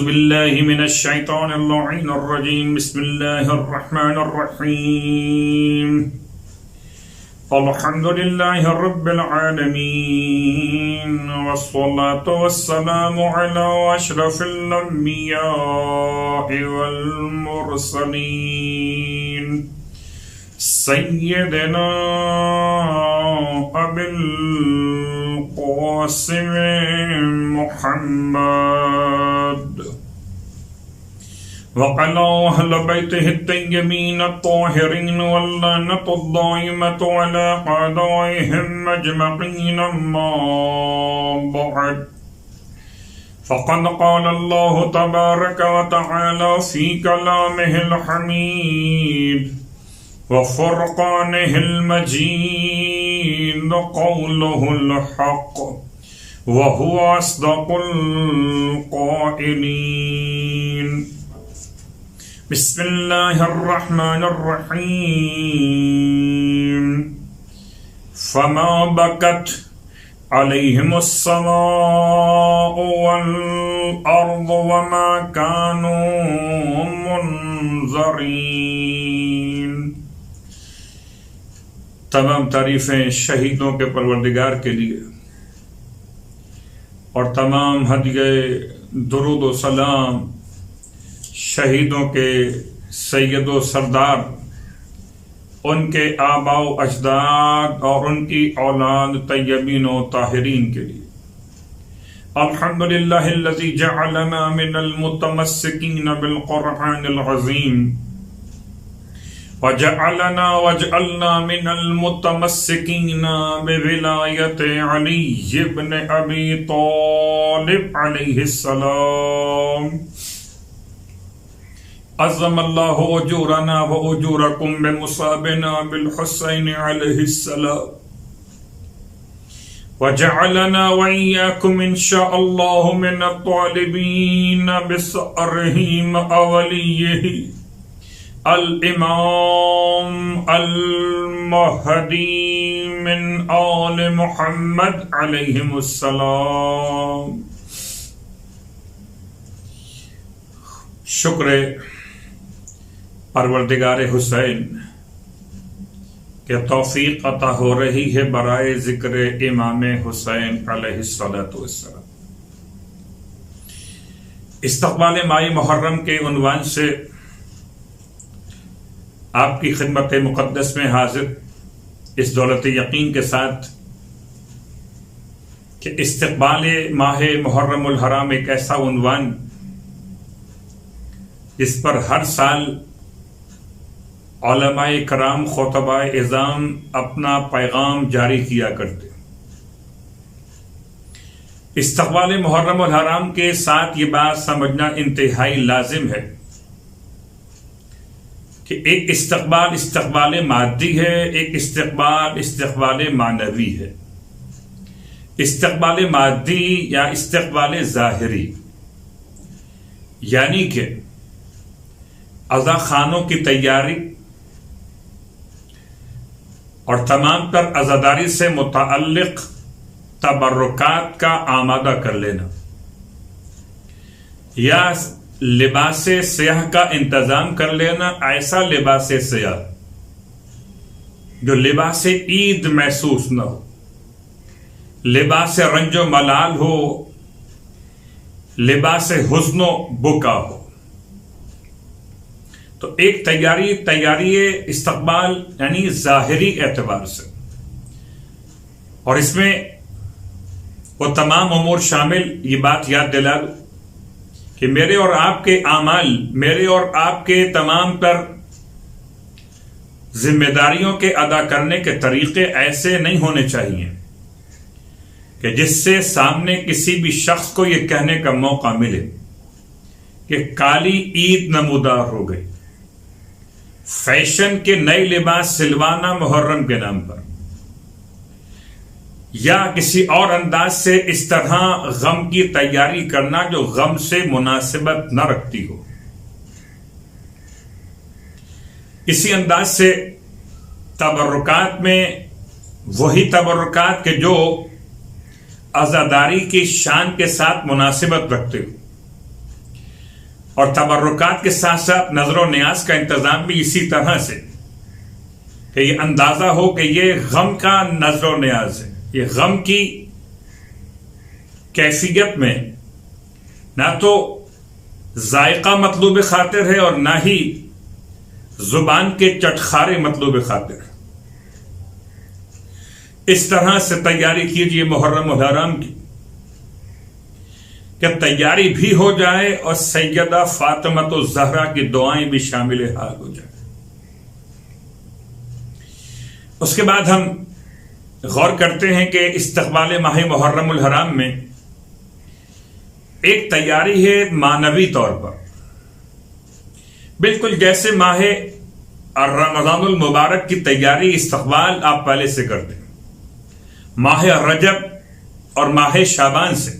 بالله من الشيطان اللعين الرجيم. بسم الله الرحمن الرحيم. الحمد لله رب العالمين، والصلاة والسلام على أشرف الأنبياء والمرسلين سيدنا أبي القاسم محمد وعلى أهل بيته الطيبين الطاهرين، واللعنة الدائمة على أعدائهم أجمعين. أما بعد، فقد قال الله تبارك وتعالى في كلامه الحميد وفرقانه المجيد قوله الحق وهو أصدق القائلين. بسم الله الرحمن الرحيم. فما بكت عليهم السماء والأرض وما كانوا منظرين. تمام تعریفیں شہیدوں کے پروردگار کے لیے، اور تمام ہدیہ درود و سلام شہیدوں کے سید و سردار، ان کے آباء و اجداد اور ان کی اولاد طیبین و طاہرین کے لیے. الحمدللہ الذی جعلنا من المتمسکین بالقرآن العظیم وجعلنا من المتمسکین بولایت علی بن ابی طالب علیہ السلام. عظم اللہ اجورنا و اجورکم بمصابنا بالحسین علیہ السلام، وجعلنا وإياكم إن شاء الله من الطالبين بثأرهم أوليه الإمام المهدي من آل محمد عليهم السلام. شکر پروردگار حسین کہ توفیق عطا ہو رہی ہے برائے ذکر امام حسین علیہ السلام. استقبال ماہ محرم کے عنوان سے آپ کی خدمت مقدس میں حاضر اس دولت یقین کے ساتھ کہ استقبال ماہ محرم الحرام ایک ایسا عنوان جس پر ہر سال علماء کرام خطباء اعظام اپنا پیغام جاری کیا کرتے. استقبال محرم الحرام کے ساتھ یہ بات سمجھنا انتہائی لازم ہے کہ ایک استقبال مادی ہے، ایک استقبال معنوی ہے. استقبال مادی یا استقبال ظاہری یعنی کہ عزا خانوں کی تیاری اور تمام تر عزاداری سے متعلق تبرکات کا آمادہ کر لینا، یا لباس سیاہ کا انتظام کر لینا، ایسا لباس سیاہ جو لباس عید محسوس نہ ہو، لباس رنج و ملال ہو، لباس حزن و بکا ہو. تو ایک تیاری استقبال یعنی ظاہری اعتبار سے، اور اس میں وہ تمام امور شامل. یہ بات یاد دلا دو کہ میرے اور آپ کے اعمال، میرے اور آپ کے تمام تر ذمہ داریوں کے ادا کرنے کے طریقے ایسے نہیں ہونے چاہیے کہ جس سے سامنے کسی بھی شخص کو یہ کہنے کا موقع ملے کہ کالی عید نمودار ہو گئی، فیشن کے نئے لباس سلوانا محرم کے نام پر، یا کسی اور انداز سے اس طرح غم کی تیاری کرنا جو غم سے مناسبت نہ رکھتی ہو. اسی انداز سے تبرکات میں وہی تبرکات کے جو عزاداری کی شان کے ساتھ مناسبت رکھتے ہو، اور تبرکات کے ساتھ ساتھ نظر و نیاز کا انتظام بھی اسی طرح سے کہ یہ اندازہ ہو کہ یہ غم کا نظر و نیاز ہے. یہ غم کی کیفیت میں نہ تو ذائقہ مطلوب خاطر ہے اور نہ ہی زبان کے چٹخارے مطلوب خاطر ہے. اس طرح سے تیاری کیجیے محرم الحرام کی کہ تیاری بھی ہو جائے اور سیدہ فاطمۃ الزہرا کی دعائیں بھی شامل حال ہو جائیں. اس کے بعد ہم غور کرتے ہیں کہ استقبال ماہ محرم الحرام میں ایک تیاری ہے معنوی طور پر، بالکل جیسے ماہ رمضان المبارک کی تیاری استقبال آپ پہلے سے کرتے ہیں. ماہ رجب اور ماہ شعبان سے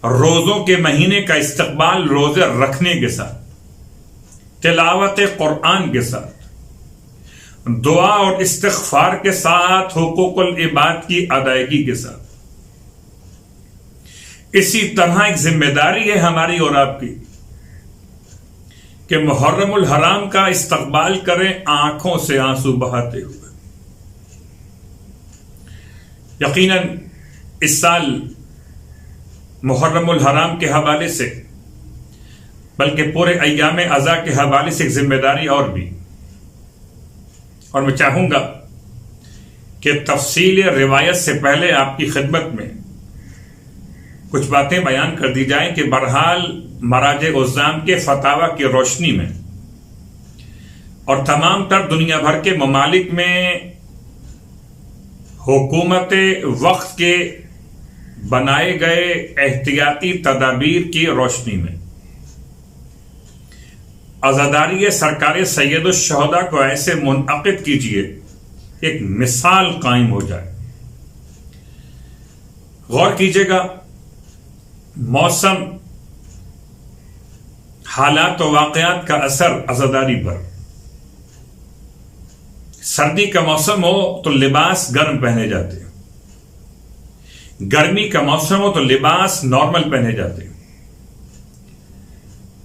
روزوں کے مہینے کا استقبال روزے رکھنے کے ساتھ، تلاوت قرآن کے ساتھ، دعا اور استغفار کے ساتھ، حقوق العباد کی ادائیگی کے ساتھ. اسی طرح ایک ذمہ داری ہے ہماری اور آپ کی کہ محرم الحرام کا استقبال کریں آنکھوں سے آنسو بہاتے ہوئے. یقیناً اس سال محرم الحرام کے حوالے سے بلکہ پورے ایام عزا کے حوالے سے ایک ذمہ داری اور بھی، اور میں چاہوں گا کہ تفصیل روایت سے پہلے آپ کی خدمت میں کچھ باتیں بیان کر دی جائیں کہ بہرحال مراجع عظام کے فتاوی کی روشنی میں اور تمام تر دنیا بھر کے ممالک میں حکومت وقت کے بنائے گئے احتیاطی تدابیر کی روشنی میں عزاداری سرکار سید الشہداء کو ایسے منعقد کیجیے ایک مثال قائم ہو جائے. غور کیجیے گا، موسم، حالات و واقعات کا اثر عزاداری پر. سردی کا موسم ہو تو لباس گرم پہنے جاتے ہیں، گرمی کا موسم ہو تو لباس نارمل پہنے جاتے ہیں.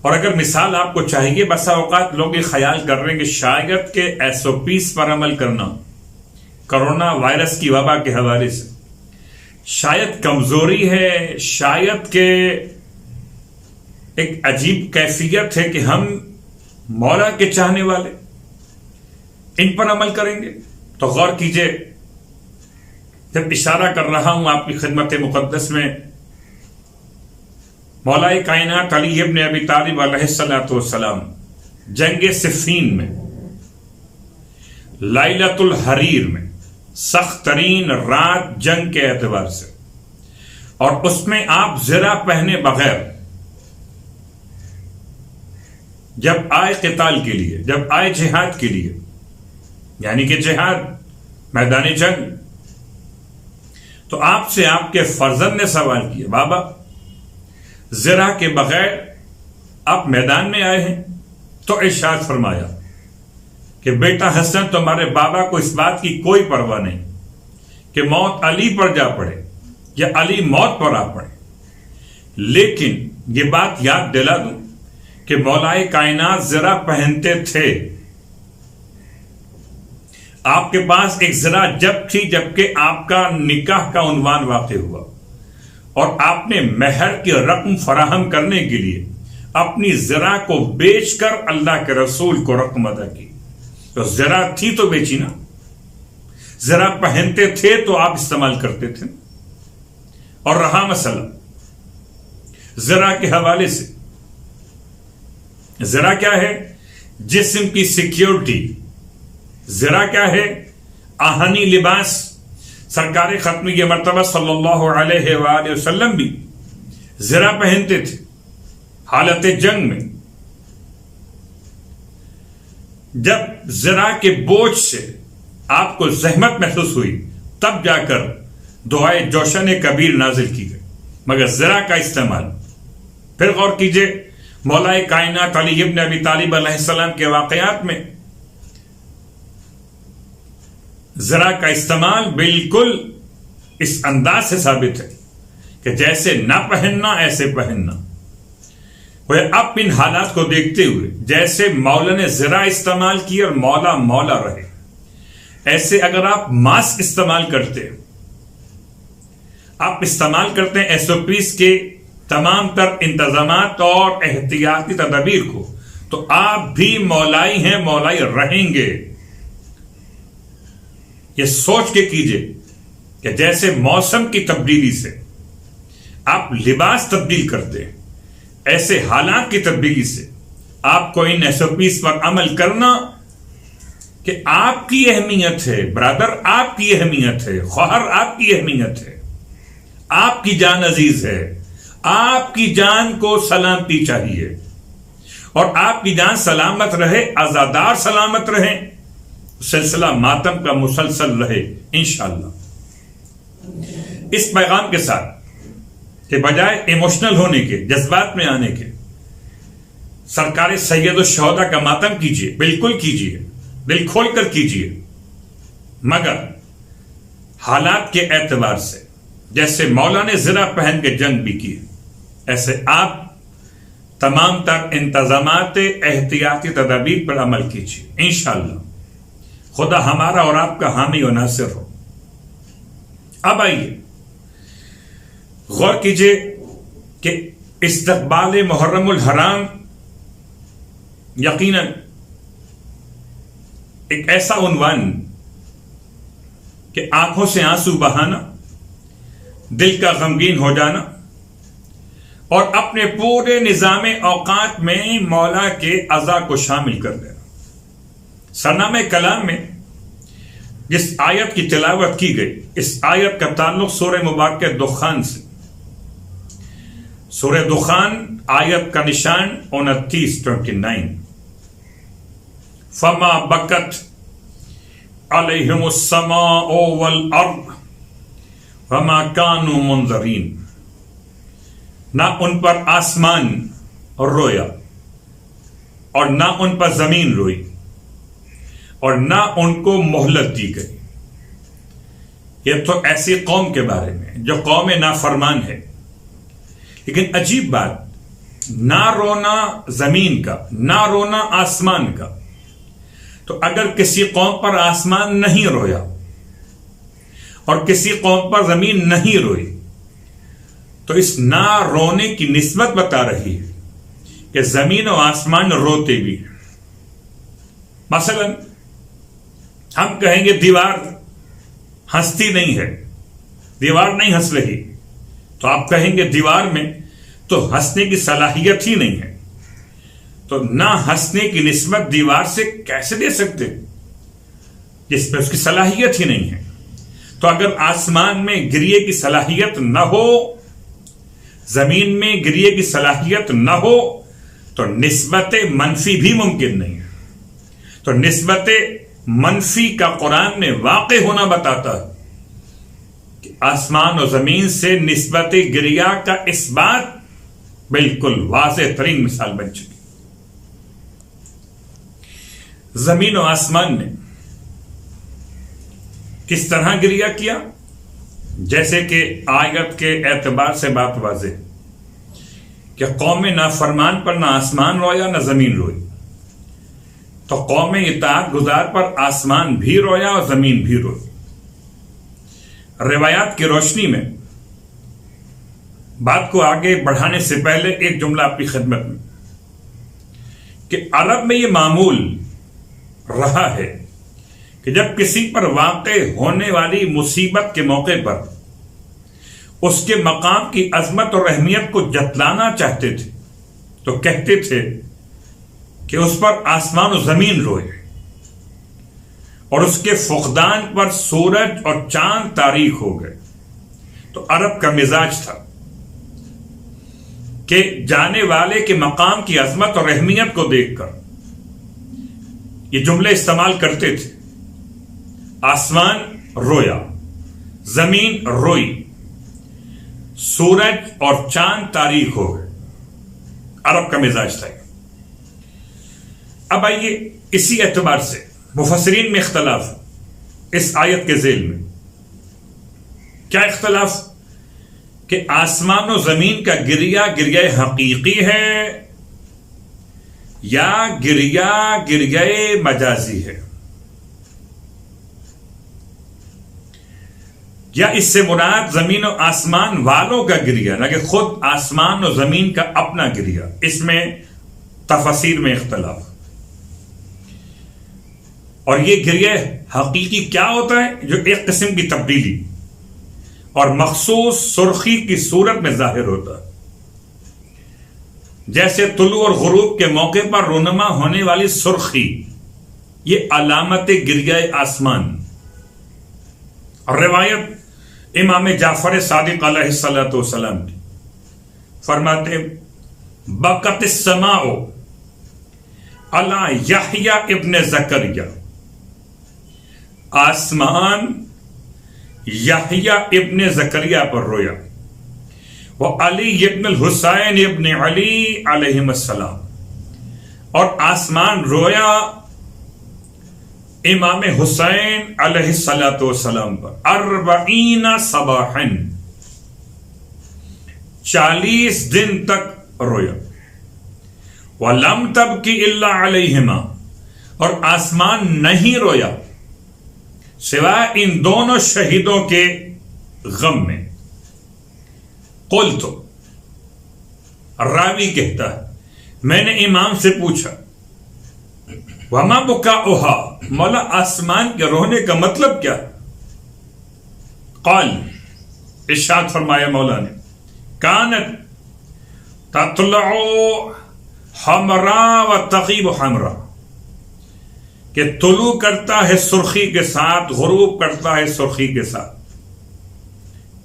اور اگر مثال آپ کو چاہیے، بسا اوقات لوگ یہ خیال کر رہے ہیں کہ شاید کہ SOPs پر عمل کرنا کرونا وائرس کی وبا کے حوالے سے شاید کمزوری ہے، شاید کہ ایک عجیب کیفیت ہے کہ ہم مولا کے چاہنے والے ان پر عمل کریں گے. تو غور کیجئے، جب اشارہ کر رہا ہوں آپ کی خدمت مقدس میں مولا کائنات علی ابن ابی طالب علیہ الصلوۃ والسلام جنگ صفین میں، لیلۃ الحریر میں، سخت ترین رات جنگ کے اعتبار سے، اور اس میں آپ زرہ پہنے بغیر جب آئے قتال کے لیے، جب آئے جہاد کے لیے، یعنی کہ جہاد میدان جنگ، تو آپ سے آپ کے فرزند نے سوال کیا، بابا زرہ کے بغیر آپ میدان میں آئے ہیں؟ تو ارشاد فرمایا کہ بیٹا حسن، تمہارے بابا کو اس بات کی کوئی پرواہ نہیں کہ موت علی پر جا پڑے یا علی موت پر آ پڑے، لیکن یہ بات یاد دلا دوں کہ مولائے کائنات زرہ پہنتے تھے. آپ کے پاس ایک زرہ جب تھی جبکہ آپ کا نکاح کا عنوان واقع ہوا اور آپ نے مہر کی رقم فراہم کرنے کے لیے اپنی زرہ کو بیچ کر اللہ کے رسول کو رقم ادا کی. تو زرہ تھی تو بیچی نا، زرہ پہنتے تھے تو آپ استعمال کرتے تھے. اور رہا مسئلہ زرہ کے حوالے سے، زرہ کیا ہے؟ جسم کی سیکیورٹی. زرہ کیا ہے؟ آہنی لباس. سرکار ختمی مرتبہ صلی اللہ علیہ وآلہ وسلم بھی زرہ پہنتے تھے حالت جنگ میں. جب زرہ کے بوجھ سے آپ کو زحمت محسوس ہوئی تب جا کر دعائے جوشن کبیر نازل کی گئی، مگر زرہ کا استعمال. پھر غور کیجئے مولا کائنات علی ابن ابی طالب علیہ السلام کے واقعات میں زرہ کا استعمال بالکل اس انداز سے ثابت ہے کہ جیسے نہ پہننا ایسے پہننا. وہ اب ان حالات کو دیکھتے ہوئے جیسے مولا نے ذرا استعمال کی اور مولا مولا رہے، ایسے اگر آپ ماسک استعمال کرتے، آپ استعمال کرتے ہیں ایس او پیز کے تمام تر انتظامات اور احتیاطی تدابیر کو، تو آپ بھی مولائی ہیں، مولائی رہیں گے۔ یہ سوچ کے کیجئے کہ جیسے موسم کی تبدیلی سے آپ لباس تبدیل کرتے ہیں، ایسے حالات کی تبدیلی سے آپ کو ان ایس او پیز پر عمل کرنا کہ آپ کی اہمیت ہے، برادر آپ کی اہمیت ہے، خواہر آپ کی اہمیت ہے، آپ کی جان عزیز ہے، آپ کی جان کو سلامتی چاہیے، اور آپ کی جان سلامت رہے، عزادار سلامت رہیں، سلسلہ ماتم کا مسلسل رہے انشاءاللہ۔ اس پیغام کے ساتھ کہ بجائے ایموشنل ہونے کے، جذبات میں آنے کے، سرکار سید الشہداء کا ماتم کیجئے، بالکل کیجئے، دل کھول کر کیجئے، مگر حالات کے اعتبار سے جیسے مولا نے زرہ پہن کے جنگ بھی کی، ایسے آپ تمام تر انتظامات احتیاطی تدابیر پر عمل کیجئے انشاءاللہ۔ خدا ہمارا اور آپ کا حامی و ناصر ہو۔ اب آئیے غور کیجئے کہ استقبال محرم الحرام یقیناً ایک ایسا عنوان کہ آنکھوں سے آنسو بہانا، دل کا غمگین ہو جانا، اور اپنے پورے نظام اوقات میں مولا کے عزا کو شامل کر دینا۔ سرنامہ کلام میں جس آیت کی تلاوت کی گئی، اس آیت کا تعلق سورہ مبارکہ دخان سے۔ سورہ دخان آیت کا نشان 29 فما بکت علیہم السماء والارض وما كانوا منظرین، نہ ان پر آسمان رویا اور نہ ان پر زمین روئی اور نہ ان کو مہلت دی گئی۔ یہ تو ایسی قوم کے بارے میں جو قوم نافرمان ہے، لیکن عجیب بات، نہ رونا زمین کا، نہ رونا آسمان کا۔ تو اگر کسی قوم پر آسمان نہیں رویا اور کسی قوم پر زمین نہیں روئی، تو اس نہ رونے کی نسبت بتا رہی ہے کہ زمین و آسمان روتے بھی ہیں۔ مثلا ہم کہیں گے دیوار ہنستی نہیں ہے، دیوار نہیں ہنس رہی، تو آپ کہیں گے دیوار میں تو ہنسنے کی صلاحیت ہی نہیں ہے، تو نہ ہنسنے کی نسبت دیوار سے کیسے دے سکتے جس پہ اس کی صلاحیت ہی نہیں ہے؟ تو اگر آسمان میں گریے کی صلاحیت نہ ہو، زمین میں گریے کی صلاحیت نہ ہو، تو نسبت منفی بھی ممکن نہیں ہے۔ تو نسبت منفی کا قرآن میں واقع ہونا بتاتا ہے کہ آسمان و زمین سے نسبت گریا کا اس بات بالکل واضح ترین مثال بن چکی۔ زمین و آسمان نے کس طرح گریا کیا؟ جیسے کہ آیت کے اعتبار سے بات واضح ہے کہ قوم نافرمان پر نہ آسمان رویا نہ زمین روئی، تو قوم اطاعت گزار پر آسمان بھی رویا اور زمین بھی روئی۔ روایات کی روشنی میں بات کو آگے بڑھانے سے پہلے ایک جملہ آپ کی خدمت میں کہ عرب میں یہ معمول رہا ہے کہ جب کسی پر واقع ہونے والی مصیبت کے موقع پر اس کے مقام کی عظمت اور اہمیت کو جتلانا چاہتے تھے تو کہتے تھے کہ اس پر آسمان و زمین روئے، اور اس کے فقدان پر سورج اور چاند تاریک ہو گئے۔ تو عرب کا مزاج تھا کہ جانے والے کے مقام کی عظمت اور اہمیت کو دیکھ کر یہ جملے استعمال کرتے تھے، آسمان رویا، زمین روئی، سورج اور چاند تاریک ہو گئے۔ عرب کا مزاج تھا۔ اب آئیے اسی اعتبار سے مفسرین میں اختلاف اس آیت کے ذیل میں۔ کیا اختلاف؟ کہ آسمان و زمین کا گریہ حقیقی ہے یا گریا گریہ مجازی ہے، یا اس سے مراد زمین و آسمان والوں کا گریا، نہ کہ خود آسمان و زمین کا اپنا گریا. اس میں تفسیر میں اختلاف. اور یہ گریہ حقیقی کیا ہوتا ہے؟ جو ایک قسم کی تبدیلی اور مخصوص سرخی کی صورت میں ظاہر ہوتا ہے، جیسے طلوع اور غروب کے موقع پر رونما ہونے والی سرخی، یہ علامت گریہ آسمان. اور روایت امام جعفر صادق علیہ الصلوۃ والسلام کی، فرماتے بکت السماء علی یحییٰ ابن زکریا، آسمان یحییٰ ابن زکریا پر رویا، وہ علی ابن الحسین ابن علی علیہ السلام، اور آسمان رویا امام حسین علیہ الصلوۃ والسلام پر 40 صباحا، 40 دن تک رویا. وَلَمْ تَبْكِ إِلَّا عَلَيْهِمَا، اور آسمان نہیں رویا سوائے ان دونوں شہیدوں کے غم میں. قلت، راوی کہتا ہے میں نے امام سے پوچھا وما بکاؤہا، مولا آسمان کے رونے کا مطلب کیا؟ قال، ارشاد فرمایا مولا نے، کانت تطلع حمراء و تغیب حمراء، کہ طلوع کرتا ہے سرخی کے ساتھ، غروب کرتا ہے سرخی کے ساتھ.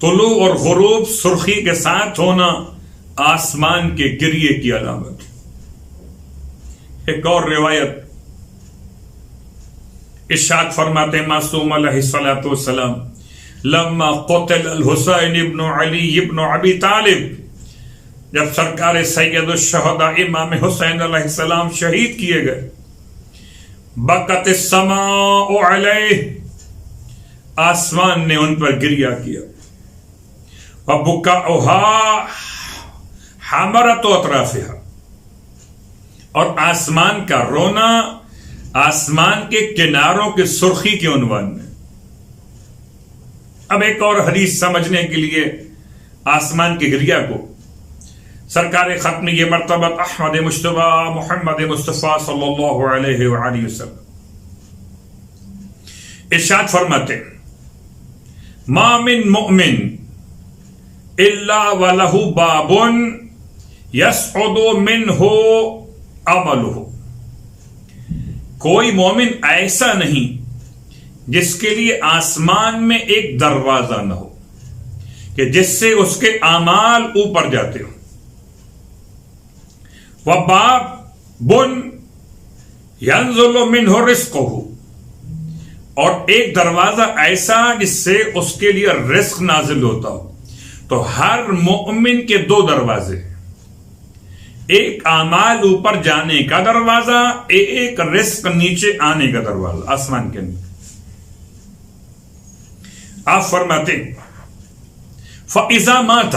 طلوع اور غروب سرخی کے ساتھ ہونا آسمان کے گریے کی علامت. ایک اور روایت ارشاد فرماتے معصوم علیہ الصلوۃ والسلام، لما قتل الحسین ابن علی ابن ابی طالب، جب سرکار سید الشہداء امام حسین علیہ السلام شہید کیے گئے، بکت السماء علیہ، آسمان نے ان پر گریا کیا. وبکاؤہا حمرۃ اطرافہا، اور آسمان کا رونا آسمان کے کناروں کے سرخی کے عنوان میں. اب ایک اور حدیث سمجھنے کے لیے آسمان کے گریا کو سرکار ختم یہ مرتبہ احمد مجتبی محمد مصطفیٰ صلی اللہ علیہ وآلہ وسلم ارشاد فرماتے، ما من مؤمن الا وله باب يصعد منه عمله، کوئی مومن ایسا نہیں جس کے لیے آسمان میں ایک دروازہ نہ ہو کہ جس سے اس کے اعمال اوپر جاتے ہوں. وَبَابٌ يَنزُلُ مِنْهُ رِزْقُهُ، اور ایک دروازہ ایسا جس سے اس کے لیے رزق نازل ہوتا ہو. تو ہر مومن کے دو دروازے، ایک اعمال اوپر جانے کا دروازہ، ایک رزق نیچے آنے کا دروازہ آسمان کے اندر. آپ فرماتے فَإِذَا مَاتَ،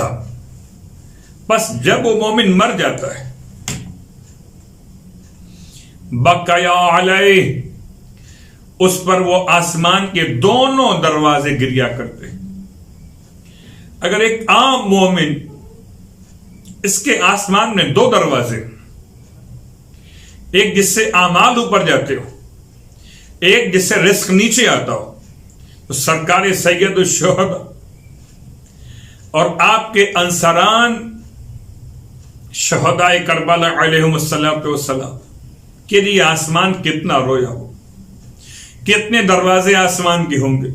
بس جب وہ مومن مر جاتا ہے، بَقَيَا عَلَيْهِ، اس پر وہ آسمان کے دونوں دروازے گریا کرتے ہیں. اگر ایک عام مومن، اس کے آسمان میں دو دروازے، ایک جس سے اعمال اوپر جاتے ہو، ایک جس سے رزق نیچے آتا ہو، تو سرکار سید الشہداء اور آپ کے انصاران شہداء کربلا علیہم السلام کے لیے آسمان کتنا رویا ہو، کتنے دروازے آسمان کے ہوں گے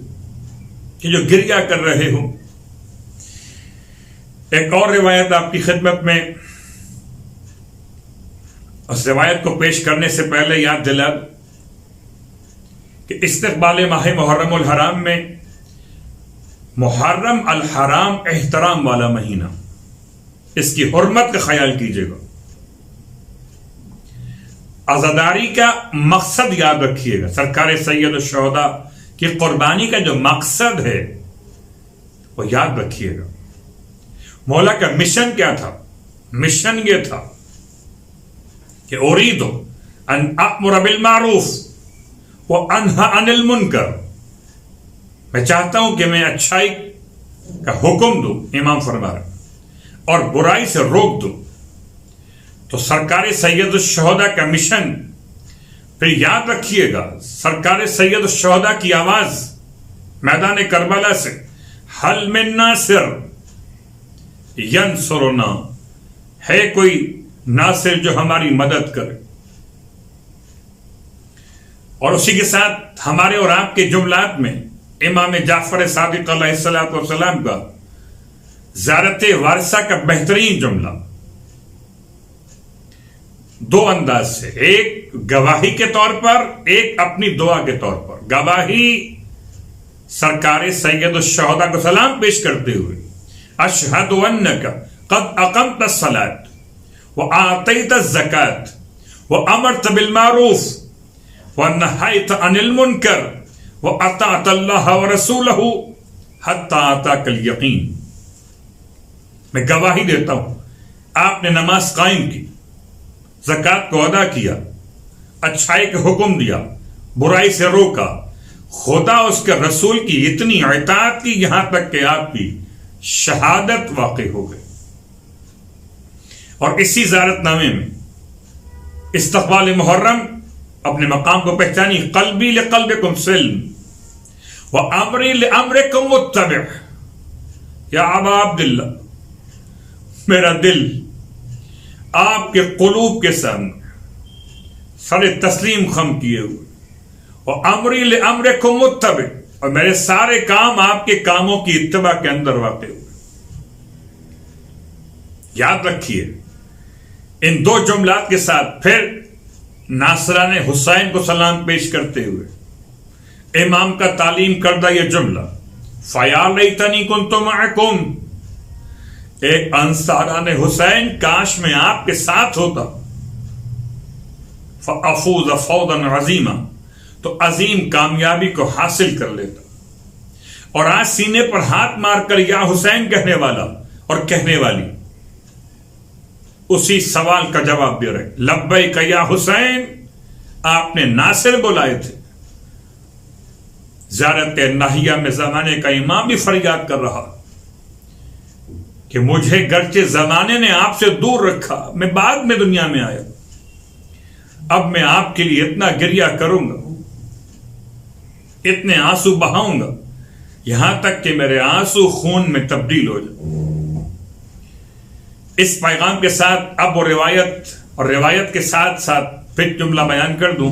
کہ جو گریا کر رہے ہوں. ایک اور روایت آپ کی خدمت میں، اس روایت کو پیش کرنے سے پہلے یاد دلا کہ استقبال ماہ محرم الحرام میں، محرم الحرام احترام والا مہینہ، اس کی حرمت کا خیال کیجیے گا. عزاداری کا مقصد یاد رکھیے گا. سرکار سید الشہداء کی قربانی کا جو مقصد ہے وہ یاد رکھیے گا. مولا کا مشن کیا تھا؟ مشن یہ تھا کہ اریدو ان امر بالمعروف وانہی عن المنکر، میں چاہتا ہوں کہ میں اچھائی کا حکم دوں، امام فرما رہے، اور برائی سے روک دوں۔ تو سرکار سید الشہداء کا مشن، پھر یاد رکھیے گا سرکار سید الشہداء کی آواز میدان کربلا سے، حل من ناصر ینصرنا، ہے کوئی ناصر جو ہماری مدد کرے؟ اور اسی کے ساتھ ہمارے اور آپ کے جملات میں امام جعفر صادق علیہ الصلوۃ والسلام کا زیارت وارثہ کا بہترین جملہ دو انداز سے، ایک گواہی کے طور پر، ایک اپنی دعا کے طور پر۔ گواہی سرکار سید الشہداء کو سلام پیش کرتے ہوئے، اشہد انک قد اقمت الصلاۃ وآتیت الزکاۃ وامرت بالمعروف ونہیت عن المنکر واطعت اللہ ورسولہ حتی اتاک الیقین۔ میں گواہی دیتا ہوں آپ نے نماز قائم کی، زکوٰۃ کو ادا کیا، اچھائی کا حکم دیا، برائی سے روکا، خدا اس کے رسول کی اتنی اطاعت کی یہاں تک کہ آپ کی شہادت واقع ہو گئی۔ اور اسی زیارت نامے میں استقبال محرم اپنے مقام کو پہچانی، قلبی لقلبکم سلم وامری لامرکم متبع۔ یا ابا عبداللہ، میرا دل آپ کے قلوب کے سامنے سر تسلیم خم کیے ہوئے، اور امری لامرکم متبع، اور میرے سارے کام آپ کے کاموں کی اتباع کے اندر واقع ہوئے۔ یاد رکھیے ان دو جملات کے ساتھ پھر ناصران حسین کو سلام پیش کرتے ہوئے امام کا تعلیم کردہ یہ جملہ، فَيَا لَيْتَنِي كُنْتُ مَعَكُمْ، ایک انصاران حسین کاش میں آپ کے ساتھ ہوتا، فَأَفُوزَ فَوْزًا عَظِيمًا، تو عظیم کامیابی کو حاصل کر لیتا۔ اور آج سینے پر ہاتھ مار کر یا حسین کہنے والا اور کہنے والی اسی سوال کا جواب دے رہے، لبیک یا حسین، آپ نے ناصر بلائے تھے۔ زیارت ناہیہ میں زمانے کا امام بھی فریاد کر رہا کہ مجھے گرچہ زمانے نے آپ سے دور رکھا، میں بعد میں دنیا میں آیا، اب میں آپ کے لیے اتنا گریہ کروں گا، اتنے آنسو بہاؤں گا، یہاں تک کہ میرے آنسو خون میں تبدیل ہو جائے۔ اس پیغام کے ساتھ اب وہ روایت کے ساتھ ساتھ پھر جملہ بیان کر دوں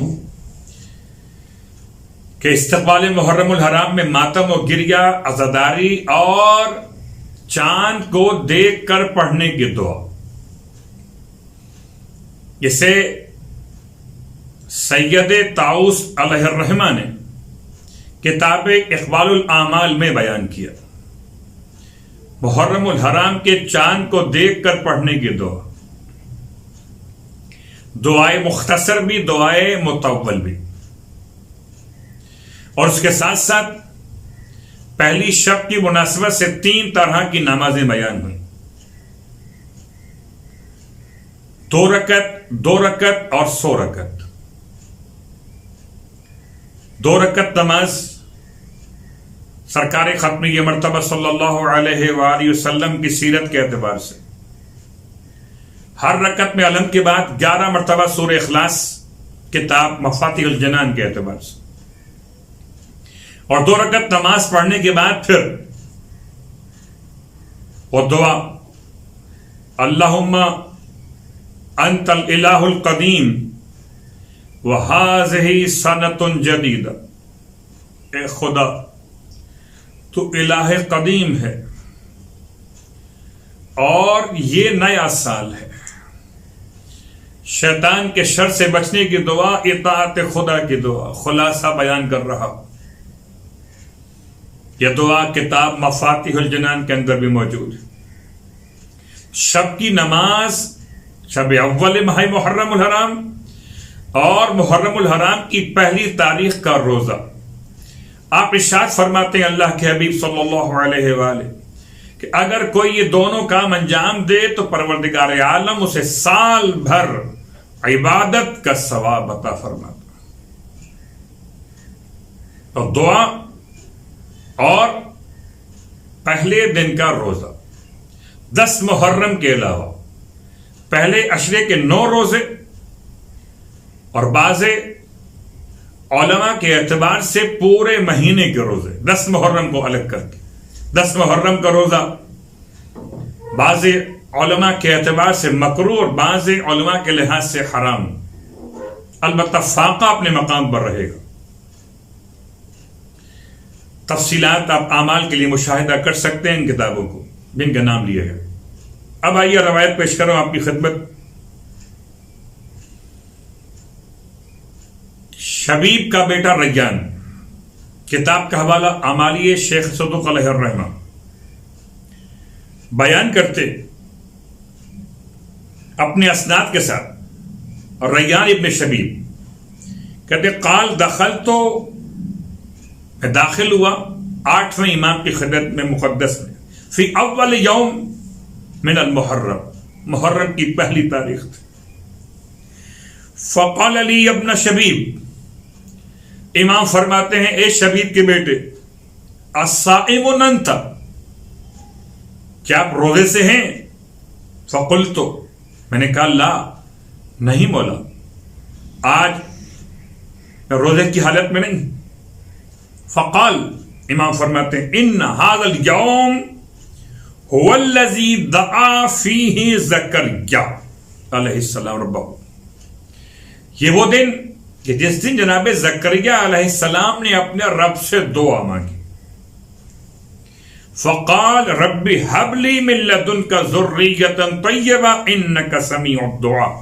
کہ استقبال محرم الحرام میں ماتم و گریہ، عزاداری اور چاند کو دیکھ کر پڑھنے کی دعا، اسے سید طاؤس علیہ الرحمہ نے کتاب اقبال الاعمال میں بیان کیا۔ محرم الحرام کے چاند کو دیکھ کر پڑھنے کی دعا، دعائے مختصر بھی، دعائے مطول بھی، اور اس کے ساتھ ساتھ پہلی شب کی مناسبت سے 3 طرح کی نمازیں بیان ہوئی، 2 رکعت، 2 رکعت اور 100 رکعت۔ 2 رکعت نماز سرکار ختم یہ مرتبہ صلی اللہ علیہ وآلہ وسلم کی سیرت کے اعتبار سے ہر رکعت میں علم کے بعد 11 مرتبہ سورہ اخلاص کتاب مفاتیح الجنان کے اعتبار سے، اور 2 رکعت نماز پڑھنے کے بعد پھر وہ دعا، اللہم انت الالہ القدیم وہذہ سنۃ جدیدہ، اے خدا تو الہ قدیم ہے اور یہ نیا سال ہے۔ شیطان کے شر سے بچنے کی دعا، اطاعت خدا کی دعا، خلاصہ بیان کر رہا ہوں۔ یہ دعا کتاب مفاتیح الجنان کے اندر بھی موجود ہے۔ شب کی نماز، شب اول ماہ محرم الحرام اور محرم الحرام کی پہلی تاریخ کا روزہ، آپ ارشاد فرماتے ہیں اللہ کے حبیب صلی اللہ علیہ وآلہ کہ اگر کوئی یہ دونوں کام انجام دے تو پروردگار عالم اسے سال بھر عبادت کا ثواب عطا فرماتا ہے۔ تو دعا اور پہلے دن کا روزہ، 10 محرم کے علاوہ پہلے عشرے کے 9 روزے، اور بعض علماء کے اعتبار سے پورے مہینے کے روزے، 10 محرم کو الگ کر کے 10 محرم کا روزہ بعض علماء کے اعتبار سے مکروہ اور بعض علماء کے لحاظ سے حرام، البتہ فاقہ اپنے مقام پر رہے گا۔ تفصیلات آپ اعمال کے لیے مشاہدہ کر سکتے ہیں ان کتابوں کو جن کا نام لیا ہے۔ اب آئیے روایت پیش کروں آپ کی خدمت۔ شبیب کا بیٹا ریان، کتاب کا حوالہ اعمالیہ شیخ صدوق علیہ الرحمہ، بیان کرتے اپنے اسناد کے ساتھ، ریان ابن شبیب کہتے قال دخل، تو میں داخل ہوا 8ویں امام کی خدمت میں مقدس میں، فی اول یوم من المحرم، محرم کی پہلی تاریخ تھی۔ فقال لی ابن شبیب، امام فرماتے ہیں اے شبیب کے بیٹے، الصائم انت، کیا آپ روزے سے ہیں؟ فقلت، میں نے کہا لا، نہیں مولا، آج میں روزے کی حالت میں نہیں۔ فقال، امام فرماتے ہیں ان هذا اليوم هو الذي دعا فيه زکریا علیہ السلام ربہ، یہ وہ دن کہ جس دن جناب زکریا علیہ السلام نے اپنے رب سے دعا مانگی۔ فقال رب هب لي من لدنك ذرية طیبہ انك سمیع الدعاء،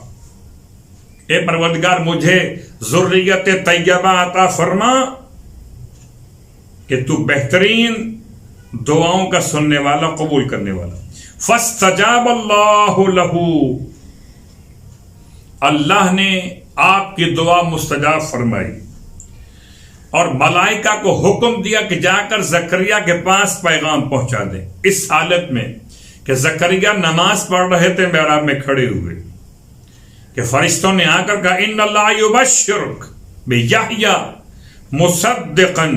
اے پروردگار مجھے ذریت طیبہ عطا فرما کہ تو بہترین دعاؤں کا سننے والا، قبول کرنے والا۔ فاستجاب اللہ لہ، اللہ نے آپ کی دعا مستجاب فرمائی، اور ملائکہ کو حکم دیا کہ جا کر زکریا کے پاس پیغام پہنچا دیں، اس حالت میں کہ زکریا نماز پڑھ رہے تھے محراب میں کھڑے ہوئے، کہ فرشتوں نے آ کر کہا ان اللہ یبشرک بیحییٰ مصدقا،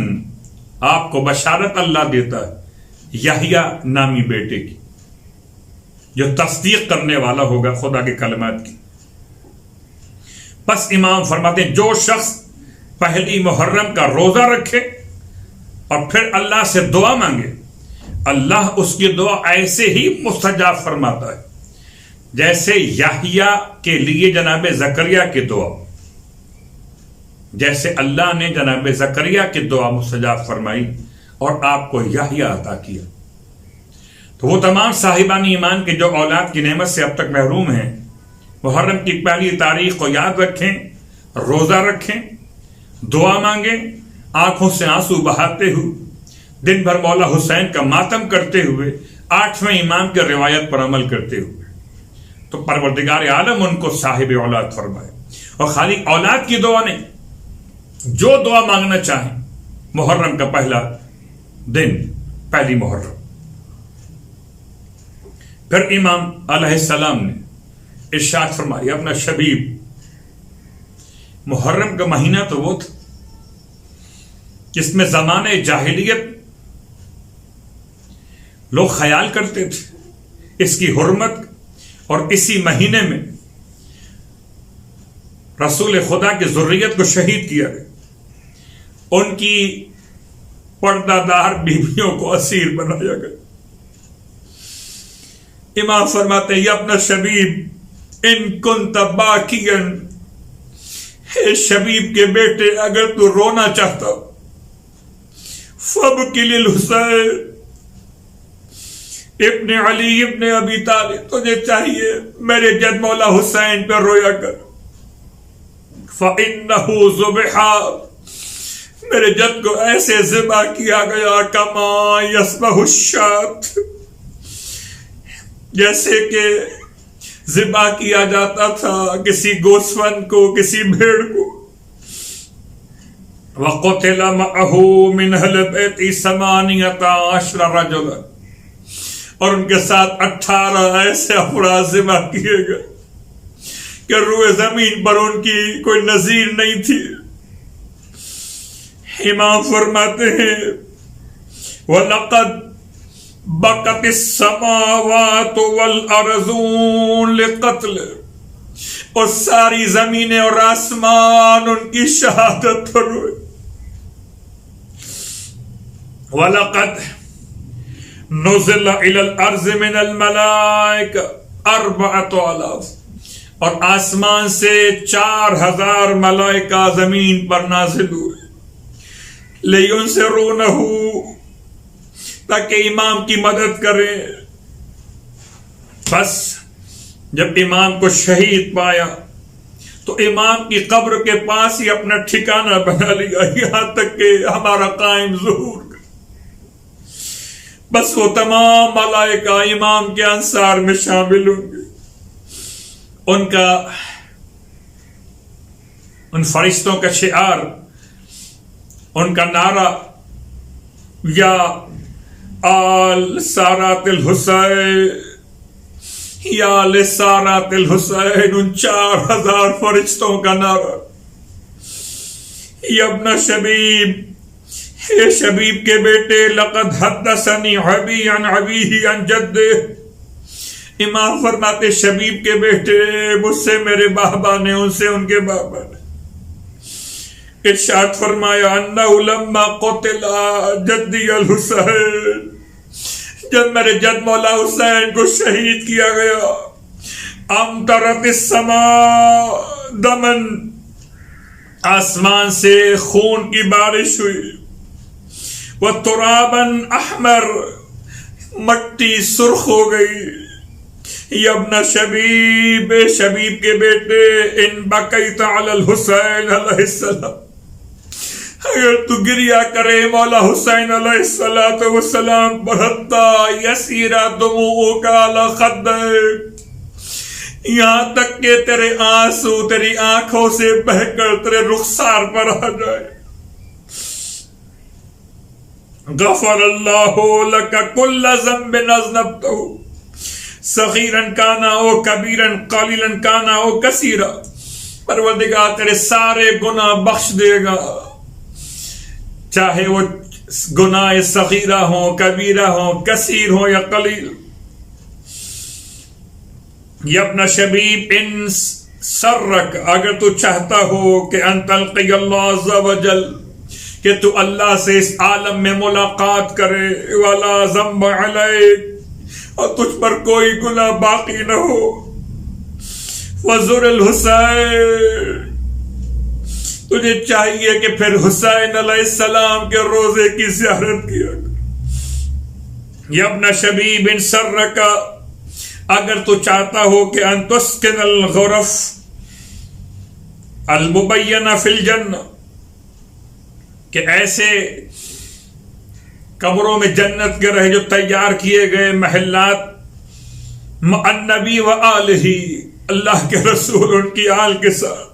آپ کو بشارت اللہ دیتا ہے یحییٰ نامی بیٹے کی، جو تصدیق کرنے والا ہوگا خدا کے کلمات کی۔ پس امام فرماتے ہیں جو شخص پہلی محرم کا روزہ رکھے اور پھر اللہ سے دعا مانگے، اللہ اس کی دعا ایسے ہی مستجاب فرماتا ہے جیسے یحییٰ کے لیے جناب زکریا کی دعا، جیسے اللہ نے جناب زکریا کی دعا مستجاب فرمائی اور آپ کو یحییٰ عطا کیا۔ تو وہ تمام صاحبان ایمان کے جو اولاد کی نعمت سے اب تک محروم ہیں، محرم کی پہلی تاریخ کو یاد رکھیں، روزہ رکھیں، دعا مانگیں، آنکھوں سے آنسو بہاتے ہوئے، دن بھر مولا حسین کا ماتم کرتے ہوئے، 8ویں امام کی روایت پر عمل کرتے ہوئے، تو پروردگار عالم ان کو صاحب اولاد فرمائے۔ اور خالی اولاد کی دعا نہیں، جو دعا مانگنا چاہیں، محرم کا پہلا دن، پہلی محرم۔ پھر امام علیہ السلام نے ارشاد فرمایا اپنا شبیب، محرم کا مہینہ تو وہ تھا جس میں زمانہ جاہلیت لوگ خیال کرتے تھے اس کی حرمت، اور اسی مہینے میں رسول خدا کی ذریت کو شہید کیا گیا، ان کی پردہ دار بیویوں کو اسیر بنایا گیا۔ امام فرماتے ہیں یا اپنا شبیب ان کنت باکیا، اے شبیب کے بیٹے اگر تو رونا چاہتا فبکی للحسین ابن علی ابن ابی طالب، تجھے چاہیے میرے جد مولا حسین پر رویا کر، فَإِنَّهُ ذُبِحَ، میرے جد کو ایسے ذبح کیا گیا کما یذبح الشاة، جیسے کہ ذبح کیا جاتا تھا کسی گوسفند کو، کسی بھیڑ کو۔ وَقُتِلَ مَعَهُ مِنْ أَهْلِ بَيْتِهِ 18 رَجُلًا، اور ان کے ساتھ 18 ایسے افراد ذبح کیے گئے کہ روئے زمین پر ان کی کوئی نظیر نہیں تھی. امام فرماتے ہیں وَلَقَدْ بَكَتِ السَّمَاوَاتُ وَالْأَرْضُ لِقَتْلِ، اور ساری زمینیں اور آسمان ان کی شہادت پر ہوئے. وَلَقَدْ نُزِلَ إِلَى الْأَرْضِ مِنَ الْمَلَائِكَةِ 4,000، اور آسمان سے 4,000 ملائکہ زمین پر نازل ہوئے. لِيُنْصِرُونَهُ، تاکہ امام کی مدد کریں. بس جب امام کو شہید پایا تو امام کی قبر کے پاس ہی اپنا ٹھکانہ بنا لیا، یہاں تک کہ ہمارا قائم ظہور. بس وہ تمام ملائکہ امام کے انصار میں شامل ہوں گے. ان فرشتوں کا شعار، ان کا نعرہ، یا آل سارات الحسین، یا لسارات الحسین، ان 4,000 فرشتوں کا نعرہ. یا ابن شبیب، اے شبیب کے بیٹے، لقد حدثنی ابی عن ابیہ عن جدہ. امام فرماتے شبیب کے بیٹے، مجھ سے میرے بابا نے، ان سے ان کے بابا نے. ارشاد فرمایا انہ لما قتل جدی الحسین، جب میرے جد مولا حسین کو شہید کیا گیا، امطرت السماء دمن، آسمان سے خون کی بارش ہوئی. وترابا احمر، مٹی سرخ ہو گئی. یا ابن شبیب، شبیب کے بیٹے، ان بقیت علی الحسین علیہ السلام، اگر تو گریا کرے مولا حسین علیہ السلام پر، حتی یسیر دموعک علی خدک، یہاں تک کہ تیرے آنسو تیری آنکھوں سے بہہ کر تیرے رخسار پر آ جائے. غفر اللہ لک کل ذنب اذنبتہ صغیرا کان او کبیرا قلیلا کان او کثیرا، پروردگار تیرے سارے گناہ بخش دے گا، چاہے وہ گناہ صغیرہ ہوں، کبیرہ ہوں، کثیر ہوں یا قلیل. یا ابن شبیب ان سرک، اگر تو چاہتا ہو کہ ان تلقی اللہ عز وجل، کہ تو اللہ سے اس عالم میں ملاقات کرے، ولا ذنب علیک، اور تجھ پر کوئی گناہ باقی نہ ہو، وزر الحسین، تجھے چاہیے کہ پھر حسین علیہ السلام کے روزے کی زیارت کیا. یا ابن شبیب ان سرک، اگر تو چاہتا ہو کہ ان تسکن الغرف المبینہ فی الجنہ، کہ ایسے قبروں میں جنت کے رہے جو تیار کیے گئے محلات، مع النبی و آلہ، اللہ کے رسول ان کی آل کے ساتھ.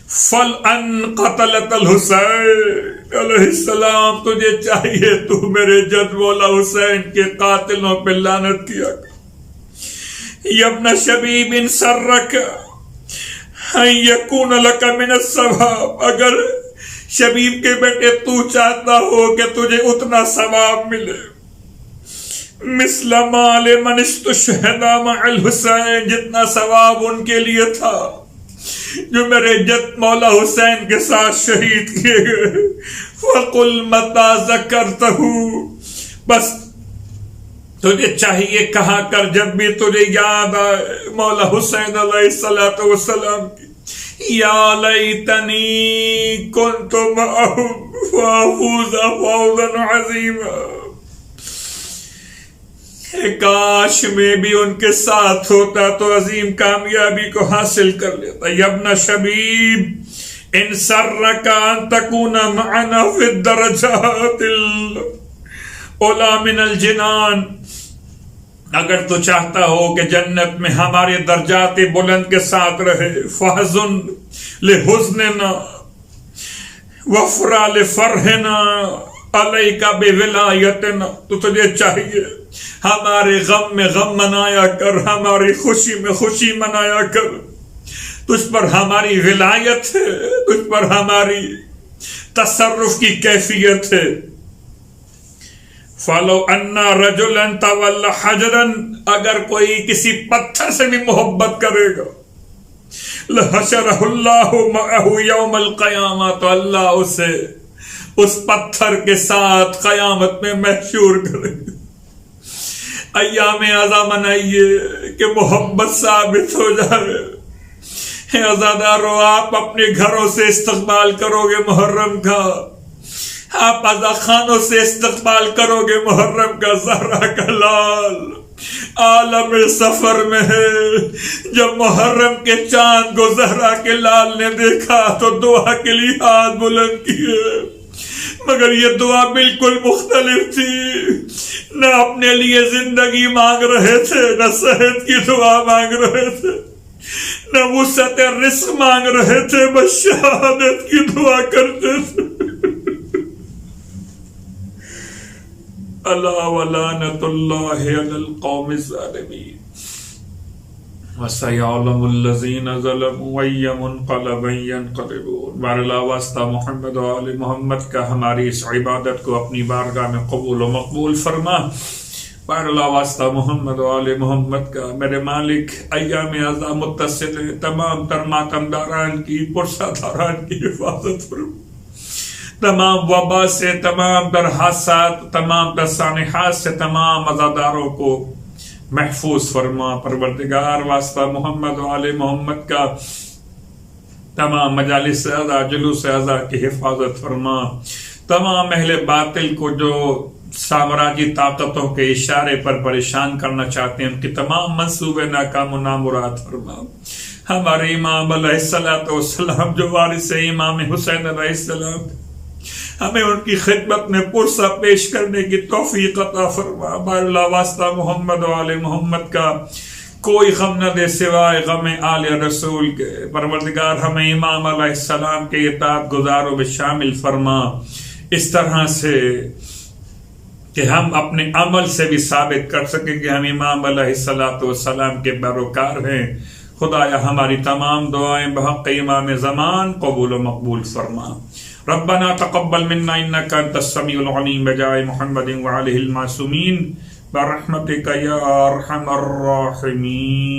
فَلْأَنْ قَتَلَتَ الْحُسَيْنَ علیہ السلام، تجھے چاہیے تو میرے جد مولا حسین کے قاتلوں پہ لعنت کیا. یا ابن شبیب ان سرک ان یکون لک من الثواب، اگر شبیب کے بیٹے تو چاہتا ہو کہ تجھے اتنا ثواب ملے، مثل ما لمن استشہد مع الحسین، جتنا ثواب ان کے لیے تھا جو میرے جد مولا حسین کے ساتھ شہید کیے گئے. فَقُلْ مَتَى ذَكَرْتَهُ، بس تجھے چاہیے کہا کر جب بھی تجھے یاد آئے مولا حسین علیہ السلام کی، یا لیتنی کنت معہم فافوز فوزا عظیما، کاش میں بھی ان کے ساتھ ہوتا تو عظیم کامیابی کو حاصل کر لیتا. یا ابن شبیب ان سرک ان تکون معنا فی الدرجات العلی من الجنان، اگر تو چاہتا ہو کہ جنت میں ہمارے درجات بلند کے ساتھ رہے، فحزن لحزننا وفرا لفرحنا، علیکا بولایتنا، تو تجھے چاہیے ہمارے غم میں غم منایا کر، ہماری خوشی میں خوشی منایا کر، تجھ پر ہماری ولایت ہے، تجھ پر ہماری تصرف کی کیفیت ہے۔ فَلَوْ أَنَّ رَجُلًا تَوَلَّ حَجْرًا، اگر کوئی کسی پتھر سے بھی محبت کرے گا، لَحَشَرَهُ اللَّهُ مَعَهُ يَوْمَ الْقِيَامَةِ، تو اللہ اسے اس پتھر کے ساتھ قیامت میں محشور کرے گا۔ ایام اعزا منائیے کہ محبت ثابت ہو جائے۔ عزادارو، آپ اپنے گھروں سے استقبال کرو گے محرم کا، آپ عزا خانوں سے استقبال کرو گے محرم کا۔ زہرا کا لال عالم سفر میں ہے، جب محرم کے چاند کو زہرا کے لال نے دیکھا تو دعا کے لیے ہاتھ بلند کیے، مگر یہ دعا بالکل مختلف تھی۔ نہ اپنے لیے زندگی مانگ رہے تھے، نہ صحت کی دعا مانگ رہے تھے، نہ وسعت رزق مانگ رہے تھے، بس شہادت کی دعا کرتے تھے۔ اللہ ولعنۃ اللہ علی القوم الظالمین، وسيعلم الذين ظلموا أي منقلب ينقلبون۔ باراللہ واسطہ محمد و آل محمد کا ہماری اس عبادت کو اپنی بارگاہ میں قبول و مقبول فرما۔ باراللہ واسطہ محمد و آل محمد کا میرے مالک ایام اعزا متصل تمام تر ماتم داران کی، پرسہ داران کی حفاظت فرما، تمام وبا سے، تمام در حادثات، تمام در سانحات سے تمام عزاداروں کو محفوظ فرما۔ پروردگار واسطہ محمد و آل محمد کا تمام مجالس اعزا، جلوس اعزا کی حفاظت فرما۔ تمام اہل باطل کو جو سامراجی طاقتوں کے اشارے پر پریشان کرنا چاہتے ہیں، ان کی تمام منصوبے ناکام و نامراد فرما۔ ہمارے امام علیہ السلام جو وارث امام حسین علیہ السلام، ہمیں ان کی خدمت میں پرسہ پیش کرنے کی توفیق عطا فرما۔ باراللہ واسطہ محمد و آل محمد کا کوئی غم نہ دے سوائے غم آل رسول کے۔ پروردگار ہمیں امام علیہ السلام کے اطاعت گزاروں میں شامل فرما، اس طرح سے کہ ہم اپنے عمل سے بھی ثابت کر سکیں کہ ہم امام علیہ السلام کے پیروکار ہیں۔ خدایا ہماری تمام دعائیں بحق امام زمان قبول و مقبول فرما۔ ربنا تقبل منا انك انت السميع العليم بجاه محمد وعليه المعصومين برحمتك يا ارحم الراحمين۔